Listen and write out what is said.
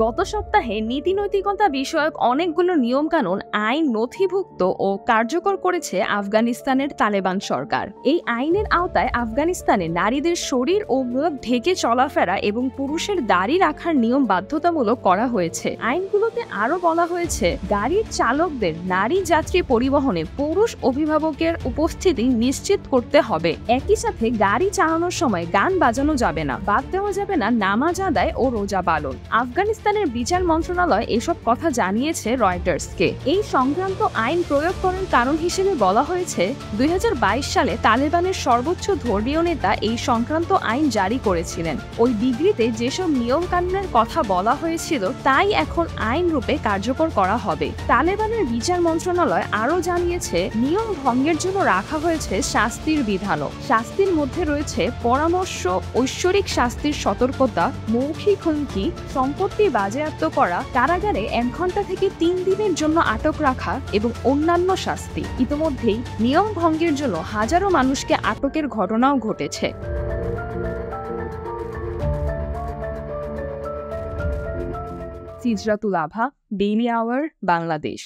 গত সপ্তাহে নীতিনৈতিকতা বিষয়ক অনেকগুলো নিয়মকানুন আইন নথিভুক্ত ও কার্যকর করেছে আফগানিস্তানের তালেবান সরকার। এই আইনের আওতায় আফগানিস্তানে নারীদের শরীর ও মুখ ঢেকে চলাফেরা এবং পুরুষের দাড়ি রাখার নিয়ম বাধ্যতামূলক করা হয়েছে। আইনগুলোতে আরো বলা হয়েছে, গাড়ির চালকদের নারী যাত্রী পরিবহনে পুরুষ অভিভাবকের উপস্থিতি নিশ্চিত করতে হবে। একই সাথে গাড়ি চালানোর সময় গান বাজানো যাবে না, বাদ দেওয়া যাবে না নামাজ আদায় ও রোজা পালন। আফগানিস্তানের বিচার মন্ত্রণালয় এসব কথা জানিয়েছে রয়টার্সকে। এই সংক্রান্ত আইন প্রয়োগ করার কারণ হিসেবে বলা হয়েছে, 2022 সালে তালেবানের সর্বোচ্চ ধর্মীয় নেতা এই সংক্রান্ত আইন জারি করেছিলেন। ওই ডিগ্রিতে যেসব নিয়ম কানুনের কথা বলা হয়েছিল তাই এখন আইন রূপে কার্যকর করা হবে। তালেবানের বিচার মন্ত্রণালয় আরও জানিয়েছে, নিয়ম ভঙ্গের জন্য রাখা হয়েছে শাস্তির বিধানও। শাস্তির মধ্যে রয়েছে পরামর্শ, ঐশ্বরিক শাস্তির সতর্কতা, মৌখিক হুমকি, সম্পত্তি বাজেয়াপ্ত করা, কারাগারে 1 ঘন্টা থেকে 3 দিনের জন্য আটক রাখা এবং অন্যান্য শাস্তি। ইতোমধ্যেই নিয়ম ভঙ্গের জন্য হাজারো মানুষকে আটকের ঘটনাও ঘটেছে। সিজরাতুল আভা, ডেইলি আওয়ার, বাংলাদেশ।